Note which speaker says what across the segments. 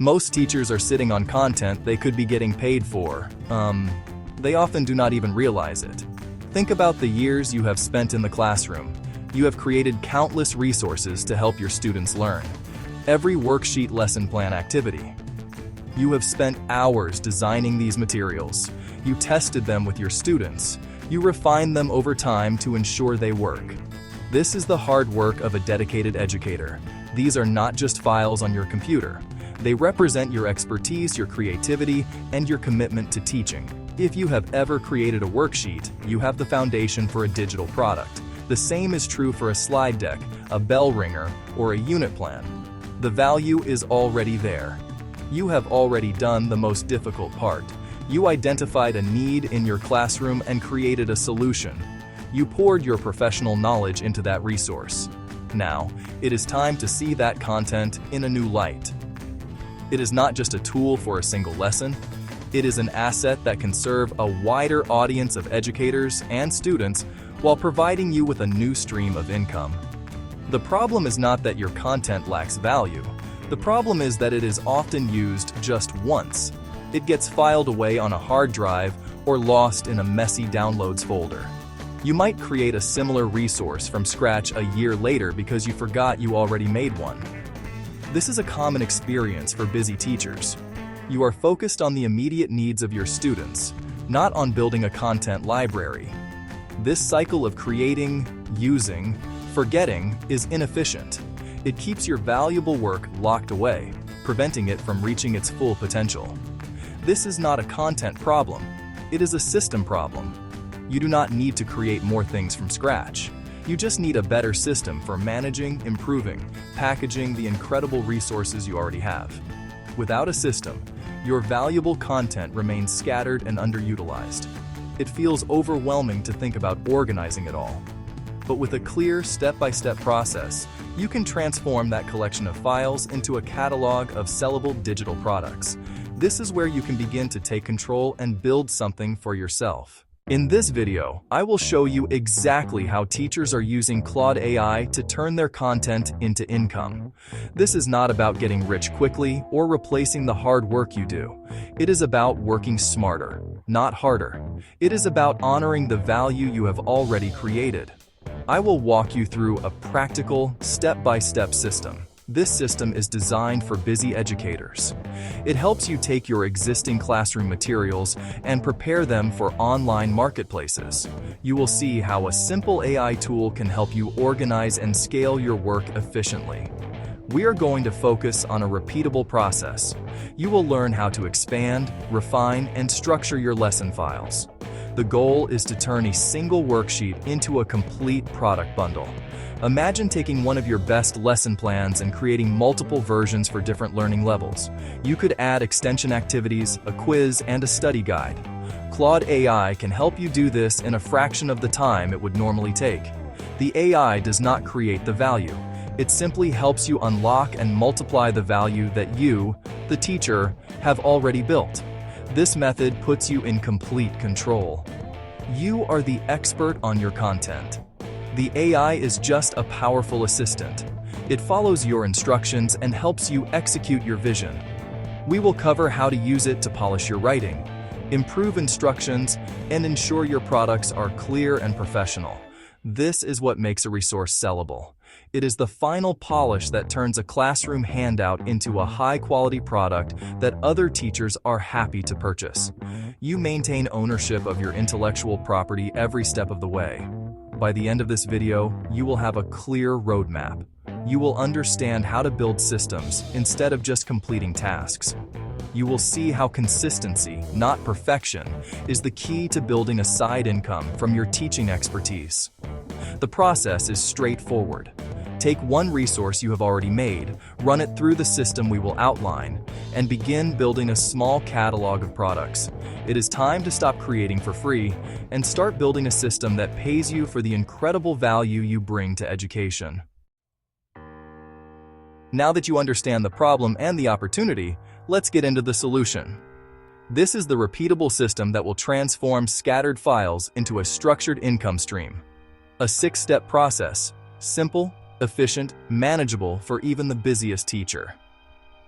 Speaker 1: Most teachers are sitting on content they could be getting paid for. They often do not even realize it. Think about the years you have spent in the classroom. You have created countless resources to help your students learn. Every worksheet lesson plan activity. You have spent hours designing these materials. You tested them with your students. You refined them over time to ensure they work. This is the hard work of a dedicated educator. These are not just files on your computer. They represent your expertise, your creativity, and your commitment to teaching. If you have ever created a worksheet, you have the foundation for a digital product. The same is true for a slide deck, a bell ringer, or a unit plan. The value is already there. You have already done the most difficult part. You identified a need in your classroom and created a solution. You poured your professional knowledge into that resource. Now, it is time to see that content in a new light. It is not just a tool for a single lesson. It is an asset that can serve a wider audience of educators and students while providing you with a new stream of income. The problem is not that your content lacks value. The problem is that it is often used just once. It gets filed away on a hard drive or lost in a messy downloads folder. You might create a similar resource from scratch a year later because you forgot you already made one. This is a common experience for busy teachers. You are focused on the immediate needs of your students, not on building a content library. This cycle of creating, using, forgetting is inefficient. It keeps your valuable work locked away, preventing it from reaching its full potential. This is not a content problem. It is a system problem. You do not need to create more things from scratch. You just need a better system for managing, improving, packaging the incredible resources you already have. Without a system, your valuable content remains scattered and underutilized. It feels overwhelming to think about organizing it all. But with a clear step-by-step process, you can transform that collection of files into a catalog of sellable digital products. This is where you can begin to take control and build something for yourself. In this video, I will show you exactly how teachers are using Claude AI to turn their content into income. This is not about getting rich quickly or replacing the hard work you do. It is about working smarter, not harder. It is about honoring the value you have already created. I will walk you through a practical, step-by-step system. This system is designed for busy educators. It helps you take your existing classroom materials and prepare them for online marketplaces. You will see how a simple AI tool can help you organize and scale your work efficiently. We are going to focus on a repeatable process. You will learn how to expand, refine, and structure your lesson files. The goal is to turn a single worksheet into a complete product bundle. Imagine taking one of your best lesson plans and creating multiple versions for different learning levels. You could add extension activities, a quiz, and a study guide. Claude AI can help you do this in a fraction of the time it would normally take. The AI does not create the value. It simply helps you unlock and multiply the value that you, the teacher, have already built. This method puts you in complete control. You are the expert on your content. The AI is just a powerful assistant. It follows your instructions and helps you execute your vision. We will cover how to use it to polish your writing, improve instructions, and ensure your products are clear and professional. This is what makes a resource sellable. It is the final polish that turns a classroom handout into a high-quality product that other teachers are happy to purchase. You maintain ownership of your intellectual property every step of the way. By the end of this video, you will have a clear roadmap. You will understand how to build systems instead of just completing tasks. You will see how consistency, not perfection, is the key to building a side income from your teaching expertise. The process is straightforward. Take one resource you have already made, run it through the system we will outline, and begin building a small catalog of products. It is time to stop creating for free and start building a system that pays you for the incredible value you bring to education. Now that you understand the problem and the opportunity, let's get into the solution. This is the repeatable system that will transform scattered files into a structured income stream. A 6-step process, simple, efficient, manageable for even the busiest teacher.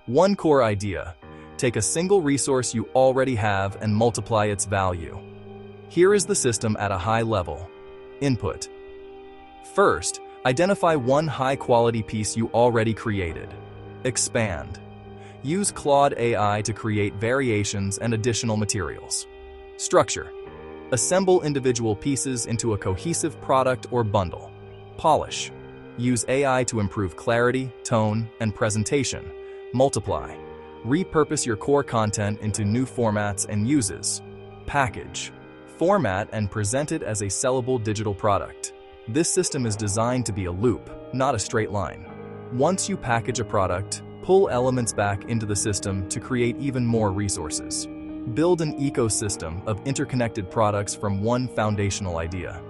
Speaker 1: One core idea: take a single resource you already have and multiply its value. Here is the system at a high level. Input. First, identify one high-quality piece you already created. Expand. Use Claude AI to create variations and additional materials. Structure. Assemble individual pieces into a cohesive product or bundle. Polish. Use AI to improve clarity, tone, and presentation. Multiply. Repurpose your core content into new formats and uses. Package. Format and present it as a sellable digital product. This system is designed to be a loop, not a straight line. Once you package a product, pull elements back into the system to create even more resources. Build an ecosystem of interconnected products from one foundational idea.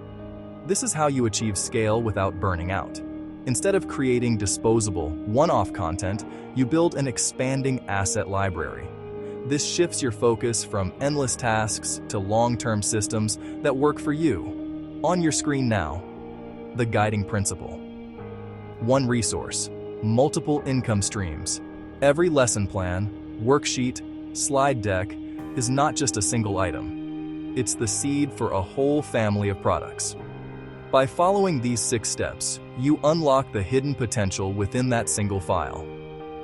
Speaker 1: This is how you achieve scale without burning out. Instead of creating disposable, one-off content, you build an expanding asset library. This shifts your focus from endless tasks to long-term systems that work for you. On your screen now, the guiding principle. One resource, multiple income streams. Every lesson plan, worksheet, slide deck is not just a single item. It's the seed for a whole family of products. By following these 6 steps, you unlock the hidden potential within that single file.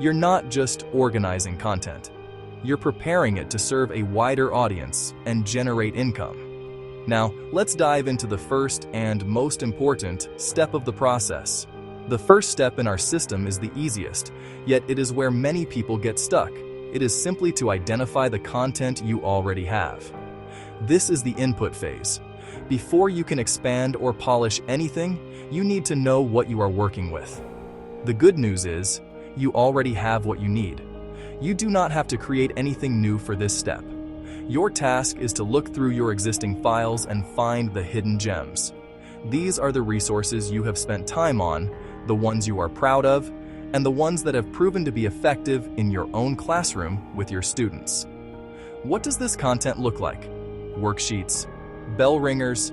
Speaker 1: You're not just organizing content. You're preparing it to serve a wider audience and generate income. Now, let's dive into the first and most important step of the process. The first step in our system is the easiest, yet it is where many people get stuck. It is simply to identify the content you already have. This is the input phase. Before you can expand or polish anything, you need to know what you are working with. The good news is, you already have what you need. You do not have to create anything new for this step. Your task is to look through your existing files and find the hidden gems. These are the resources you have spent time on, the ones you are proud of, and the ones that have proven to be effective in your own classroom with your students. What does this content look like? Worksheets, bell ringers,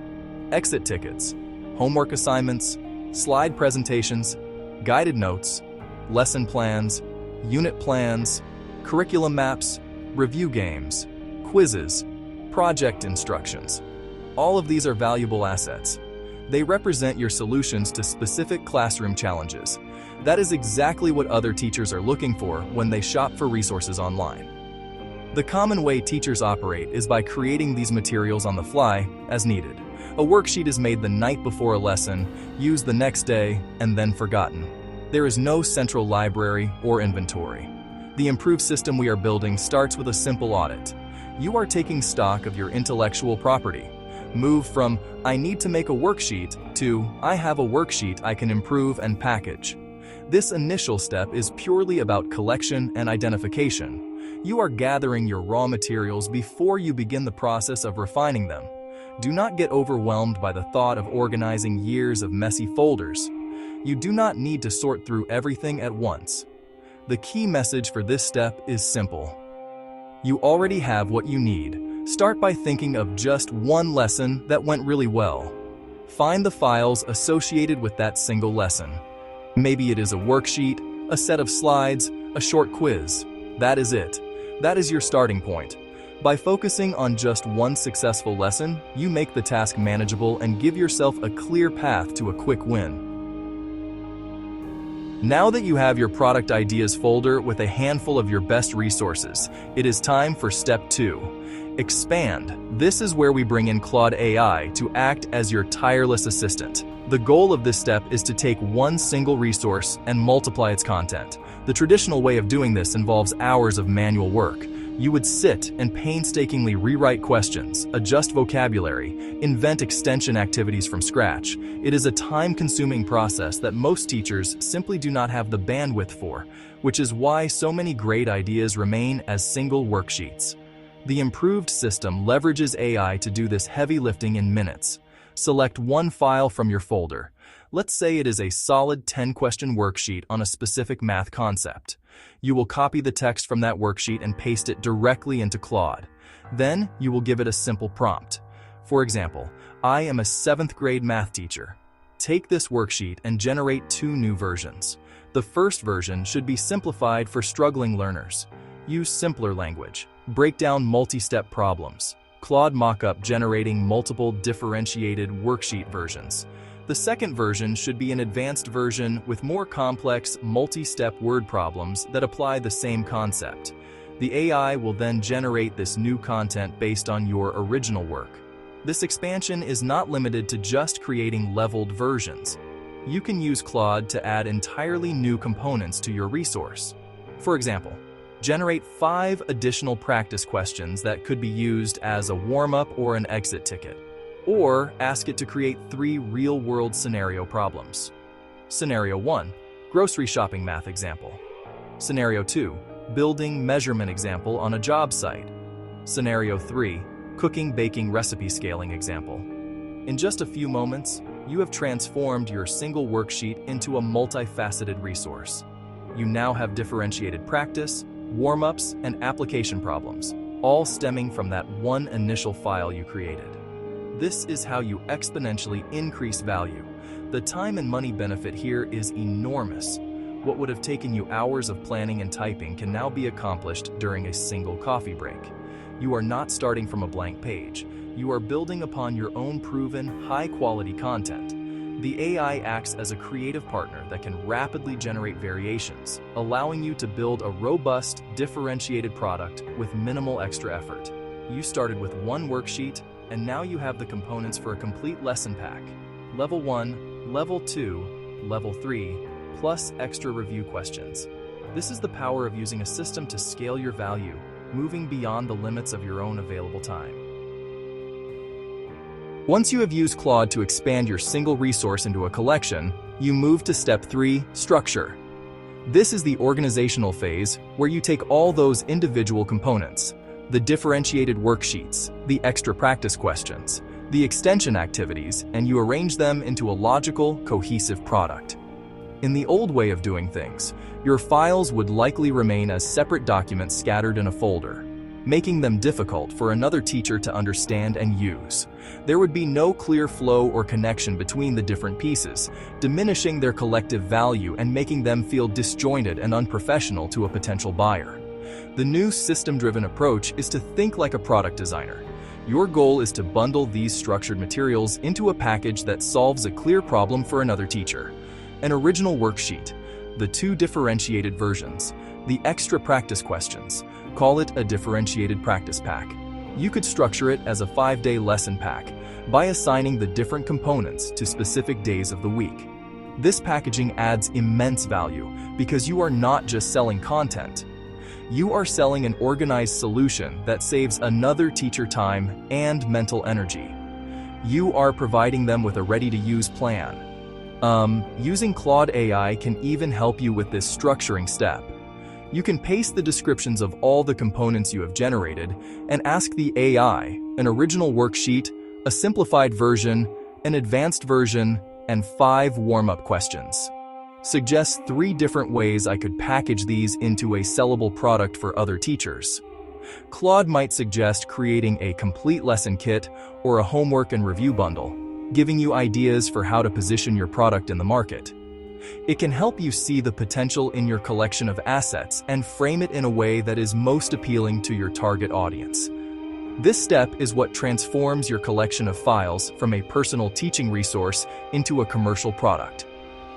Speaker 1: exit tickets, homework assignments, slide presentations, guided notes, lesson plans, unit plans, curriculum maps, review games, quizzes, project instructions. All of these are valuable assets. They represent your solutions to specific classroom challenges. That is exactly what other teachers are looking for when they shop for resources online. The common way teachers operate is by creating these materials on the fly as needed. A worksheet is made the night before a lesson, used the next day, and then forgotten. There is no central library or inventory. The improved system we are building starts with a simple audit. You are taking stock of your intellectual property. Move from, I need to make a worksheet, to, I have a worksheet I can improve and package. This initial step is purely about collection and identification. You are gathering your raw materials before you begin the process of refining them. Do not get overwhelmed by the thought of organizing years of messy folders. You do not need to sort through everything at once. The key message for this step is simple. You already have what you need. Start by thinking of just one lesson that went really well. Find the files associated with that single lesson. Maybe it is a worksheet, a set of slides, a short quiz. That is it. That is your starting point. By focusing on just one successful lesson, you make the task manageable and give yourself a clear path to a quick win. Now that you have your product ideas folder with a handful of your best resources, it is time for step 2. Expand. This is where we bring in Claude AI to act as your tireless assistant. The goal of this step is to take one single resource and multiply its content. The traditional way of doing this involves hours of manual work. You would sit and painstakingly rewrite questions, adjust vocabulary, invent extension activities from scratch. It is a time-consuming process that most teachers simply do not have the bandwidth for, which is why so many great ideas remain as single worksheets. The improved system leverages AI to do this heavy lifting in minutes. Select one file from your folder. Let's say it is a solid 10-question worksheet on a specific math concept. You will copy the text from that worksheet and paste it directly into Claude. Then you will give it a simple prompt. For example, I am a 7th grade math teacher. Take this worksheet and generate 2 new versions. The first version should be simplified for struggling learners. Use simpler language. Break down multi-step problems. Claude Mockup generating multiple differentiated worksheet versions. The second version should be an advanced version with more complex, multi-step word problems that apply the same concept. The AI will then generate this new content based on your original work. This expansion is not limited to just creating leveled versions. You can use Claude to add entirely new components to your resource. For example, generate 5 additional practice questions that could be used as a warm-up or an exit ticket. Or ask it to create 3 real-world scenario problems. Scenario 1, grocery shopping math example. Scenario 2, building measurement example on a job site. Scenario 3, cooking baking recipe scaling example. In just a few moments, you have transformed your single worksheet into a multifaceted resource. You now have differentiated practice, warm-ups, and application problems, all stemming from that one initial file you created. This is how you exponentially increase value. The time and money benefit here is enormous. What would have taken you hours of planning and typing can now be accomplished during a single coffee break. You are not starting from a blank page. You are building upon your own proven, high-quality content. The AI acts as a creative partner that can rapidly generate variations, allowing you to build a robust, differentiated product with minimal extra effort. You started with one worksheet, and now you have the components for a complete lesson pack. Level 1, Level 2, Level 3, plus extra review questions. This is the power of using a system to scale your value, moving beyond the limits of your own available time. Once you have used Claude to expand your single resource into a collection, you move to Step 3, Structure. This is the organizational phase where you take all those individual components, the differentiated worksheets, the extra practice questions, the extension activities, and you arrange them into a logical, cohesive product. In the old way of doing things, your files would likely remain as separate documents scattered in a folder, making them difficult for another teacher to understand and use. There would be no clear flow or connection between the different pieces, diminishing their collective value and making them feel disjointed and unprofessional to a potential buyer. The new system-driven approach is to think like a product designer. Your goal is to bundle these structured materials into a package that solves a clear problem for another teacher. An original worksheet, the 2 differentiated versions, the extra practice questions. Call it a differentiated practice pack. You could structure it as a 5-day lesson pack by assigning the different components to specific days of the week. This packaging adds immense value because you are not just selling content. You are selling an organized solution that saves another teacher time and mental energy. You are providing them with a ready-to-use plan. Using Claude AI can even help you with this structuring step. You can paste the descriptions of all the components you have generated and ask the AI an original worksheet, a simplified version, an advanced version, and 5 warm-up questions. Suggest 3 different ways I could package these into a sellable product for other teachers. Claude might suggest creating a complete lesson kit or a homework and review bundle, giving you ideas for how to position your product in the market. It can help you see the potential in your collection of assets and frame it in a way that is most appealing to your target audience. This step is what transforms your collection of files from a personal teaching resource into a commercial product.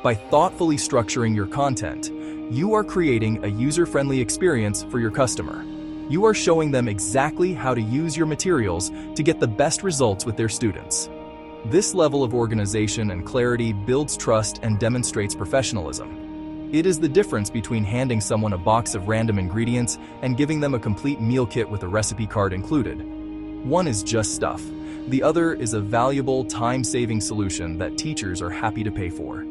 Speaker 1: By thoughtfully structuring your content, you are creating a user-friendly experience for your customer. You are showing them exactly how to use your materials to get the best results with their students. This level of organization and clarity builds trust and demonstrates professionalism. It is the difference between handing someone a box of random ingredients and giving them a complete meal kit with a recipe card included. One is just stuff. The other is a valuable, time-saving solution that teachers are happy to pay for.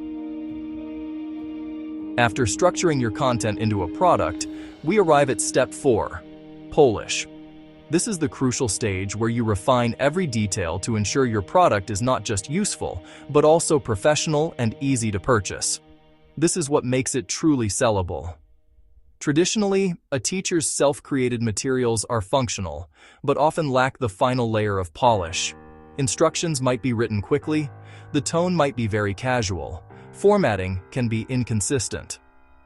Speaker 1: After structuring your content into a product, we arrive at Step 4, Polish. This is the crucial stage where you refine every detail to ensure your product is not just useful, but also professional and easy to purchase. This is what makes it truly sellable. Traditionally, a teacher's self-created materials are functional, but often lack the final layer of polish. Instructions might be written quickly, the tone might be very casual, formatting can be inconsistent.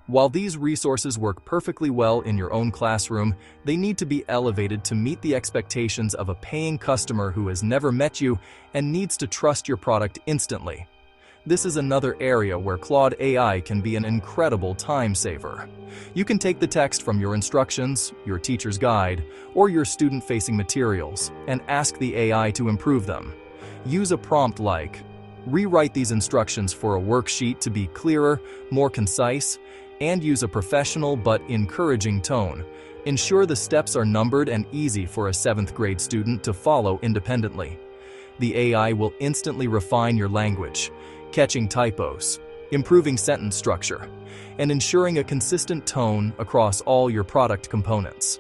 Speaker 1: While these resources work perfectly well in your own classroom, they need to be elevated to meet the expectations of a paying customer who has never met you and needs to trust your product instantly. This is another area where Claude AI can be an incredible time saver. You can take the text from your instructions, your teacher's guide, or your student-facing materials and ask the AI to improve them. Use a prompt like, "Rewrite these instructions for a worksheet to be clearer, more concise," and use a professional but encouraging tone. Ensure the steps are numbered and easy for a 7th grade student to follow independently. The AI will instantly refine your language, catching typos, improving sentence structure, and ensuring a consistent tone across all your product components.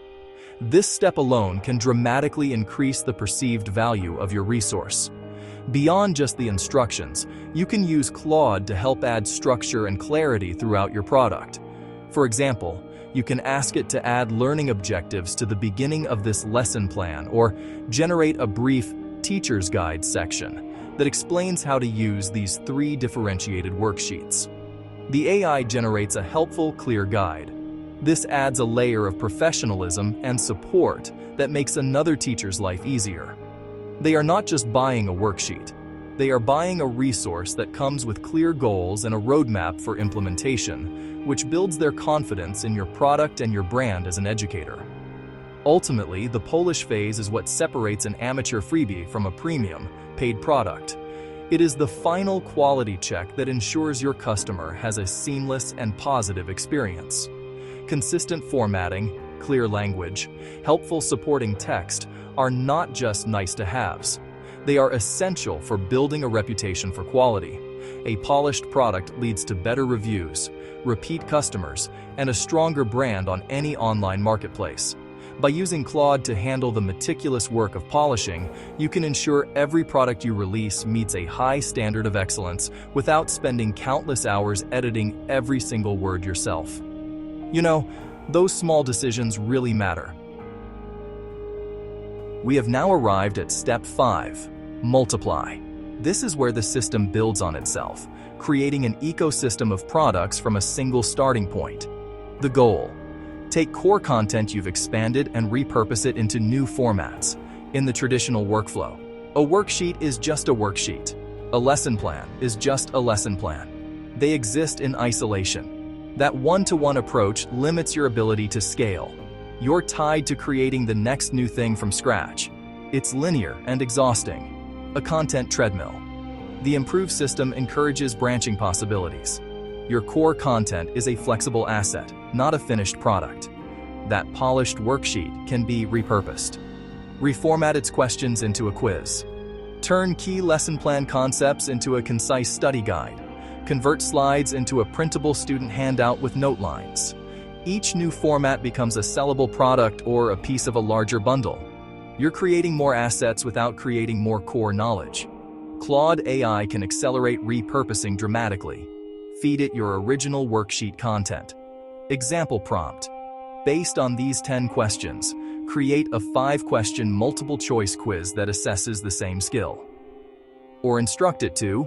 Speaker 1: This step alone can dramatically increase the perceived value of your resource. Beyond just the instructions, you can use Claude to help add structure and clarity throughout your product. For example, you can ask it to add learning objectives to the beginning of this lesson plan or generate a brief teacher's guide section that explains how to use these 3 differentiated worksheets. The AI generates a helpful, clear guide. This adds a layer of professionalism and support that makes another teacher's life easier. They are not just buying a worksheet. They are buying a resource that comes with clear goals and a roadmap for implementation, which builds their confidence in your product and your brand as an educator. Ultimately, the polish phase is what separates an amateur freebie from a premium, paid product. It is the final quality check that ensures your customer has a seamless and positive experience. Consistent formatting, clear language, helpful supporting text are not just nice-to-haves. They are essential for building a reputation for quality. A polished product leads to better reviews, repeat customers, and a stronger brand on any online marketplace. By using Claude to handle the meticulous work of polishing, you can ensure every product you release meets a high standard of excellence without spending countless hours editing every single word yourself. You know, those small decisions really matter. We have now arrived at step 5, multiply. This is where the system builds on itself, creating an ecosystem of products from a single starting point. The goal: take core content you've expanded and repurpose it into new formats. In the traditional workflow, a worksheet is just a worksheet. A lesson plan is just a lesson plan. They exist in isolation. That one-to-one approach limits your ability to scale. You're tied to creating the next new thing from scratch. It's linear and exhausting. A content treadmill. The improved system encourages branching possibilities. Your core content is a flexible asset, not a finished product. That polished worksheet can be repurposed. Reformat its questions into a quiz. Turn key lesson plan concepts into a concise study guide. Convert slides into a printable student handout with note lines. Each new format becomes a sellable product or a piece of a larger bundle. You're creating more assets without creating more core knowledge. Claude AI can accelerate repurposing dramatically. Feed it your original worksheet content. Example prompt: based on these 10 questions, create a 5-question multiple-choice quiz that assesses the same skill. Or instruct it to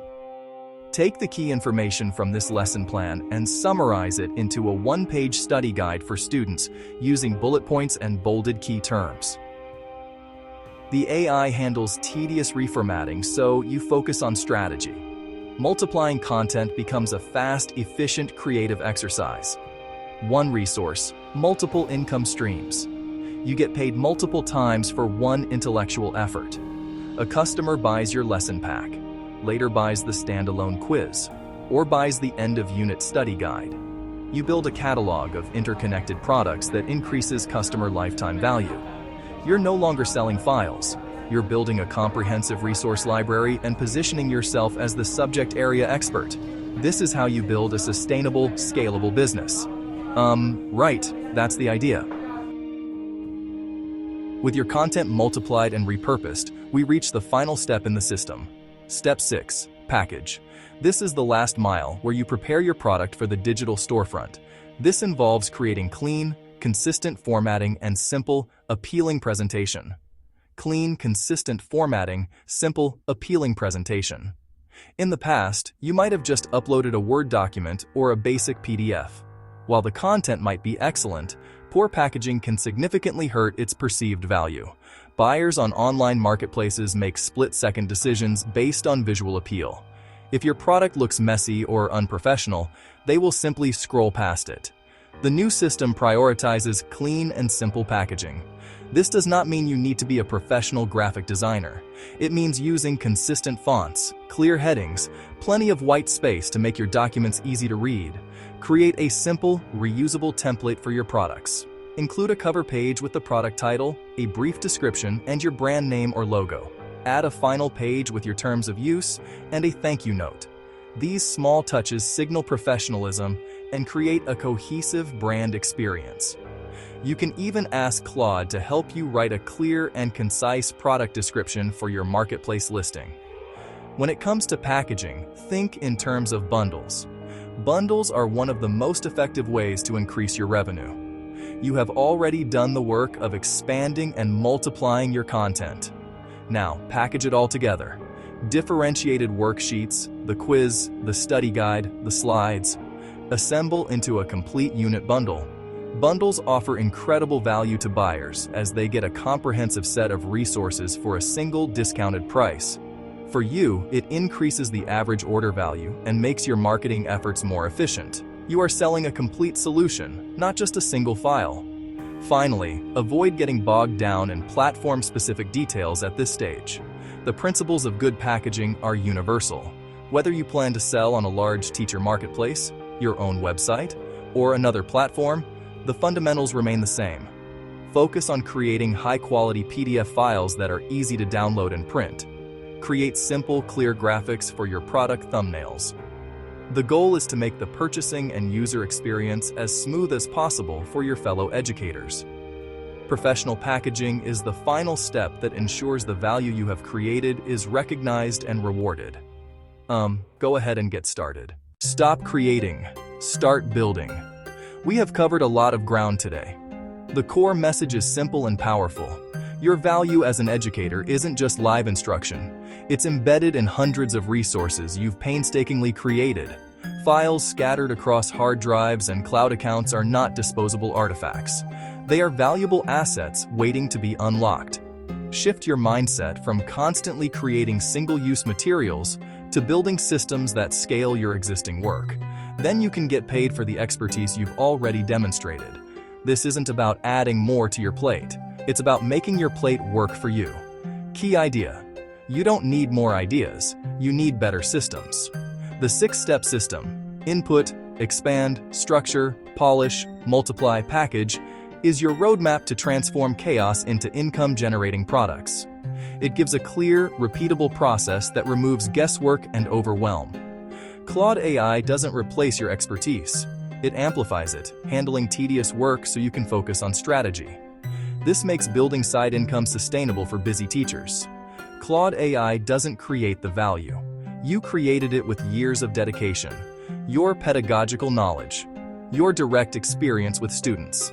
Speaker 1: take the key information from this lesson plan and summarize it into a 1-page study guide for students using bullet points and bolded key terms. The AI handles tedious reformatting, so you focus on strategy. Multiplying content becomes a fast, efficient, creative exercise. One resource, multiple income streams. You get paid multiple times for one intellectual effort. A customer buys your lesson pack, later buys the standalone quiz, or buys the end-of-unit study guide. You build a catalog of interconnected products that increases customer lifetime value. You're no longer selling files. You're building a comprehensive resource library and positioning yourself as the subject area expert. This is how you build a sustainable, scalable business. Right, that's the idea. With your content multiplied and repurposed, we reach the final step in the system. Step 6, package. This is the last mile where you prepare your product for the digital storefront. This involves creating clean, consistent formatting and simple, appealing presentation. Clean, consistent formatting, simple, appealing presentation. In the past, you might have just uploaded a Word document or a basic PDF. While the content might be excellent, poor packaging can significantly hurt its perceived value. Buyers on online marketplaces make split-second decisions based on visual appeal. If your product looks messy or unprofessional, they will simply scroll past it. The new system prioritizes clean and simple packaging. This does not mean you need to be a professional graphic designer. It means using consistent fonts, clear headings, plenty of white space to make your documents easy to read. Create a simple, reusable template for your products. Include a cover page with the product title, a brief description, and your brand name or logo. Add a final page with your terms of use and a thank you note. These small touches signal professionalism and create a cohesive brand experience. You can even ask Claude to help you write a clear and concise product description for your marketplace listing. When it comes to packaging, think in terms of bundles. Bundles are one of the most effective ways to increase your revenue. You have already done the work of expanding and multiplying your content. Now, package it all together. Differentiated worksheets, the quiz, the study guide, the slides. Assemble into a complete unit bundle. Bundles offer incredible value to buyers as they get a comprehensive set of resources for a single discounted price. For you, it increases the average order value and makes your marketing efforts more efficient. You are selling a complete solution, not just a single file. Finally, avoid getting bogged down in platform-specific details at this stage. The principles of good packaging are universal. Whether you plan to sell on a large teacher marketplace, your own website, or another platform, the fundamentals remain the same. Focus on creating high-quality PDF files that are easy to download and print. Create simple, clear graphics for your product thumbnails. The goal is to make the purchasing and user experience as smooth as possible for your fellow educators. Professional packaging is the final step that ensures the value you have created is recognized and rewarded. Go ahead and get started. Stop creating, start building. We have covered a lot of ground today. The core message is simple and powerful. Your value as an educator isn't just live instruction. It's embedded in hundreds of resources you've painstakingly created. Files scattered across hard drives and cloud accounts are not disposable artifacts. They are valuable assets waiting to be unlocked. Shift your mindset from constantly creating single-use materials to building systems that scale your existing work. Then you can get paid for the expertise you've already demonstrated. This isn't about adding more to your plate. It's about making your plate work for you. Key idea: you don't need more ideas, you need better systems. The 6-step system, input, expand, structure, polish, multiply, package, is your roadmap to transform chaos into income-generating products. It gives a clear, repeatable process that removes guesswork and overwhelm. Claude AI doesn't replace your expertise. It amplifies it, handling tedious work so you can focus on strategy. This makes building side income sustainable for busy teachers. Claude AI doesn't create the value. You created it with years of dedication, your pedagogical knowledge, your direct experience with students.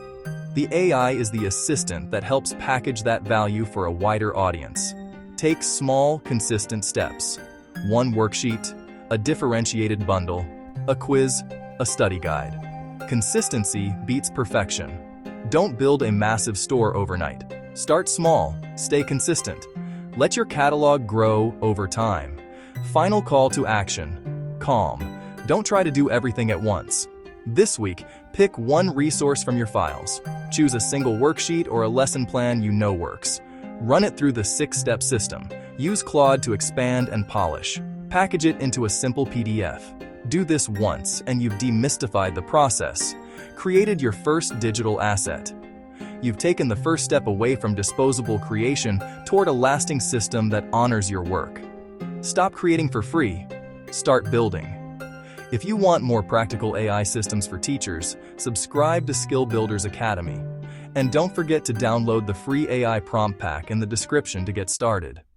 Speaker 1: The AI is the assistant that helps package that value for a wider audience. Take small, consistent steps. One worksheet, a differentiated bundle, a quiz, a study guide. Consistency beats perfection. Don't build a massive store overnight. Start small, stay consistent. Let your catalog grow over time. Final call to action: calm. Don't try to do everything at once. This week, pick one resource from your files. Choose a single worksheet or a lesson plan you know works. Run it through the 6-step system. Use Claude to expand and polish. Package it into a simple PDF. Do this once and you've demystified the process. Created your first digital asset. You've taken the first step away from disposable creation toward a lasting system that honors your work. Stop creating for free. Start building. If you want more practical AI systems for teachers, subscribe to Skill Builders Academy. And don't forget to download the free AI prompt pack in the description to get started.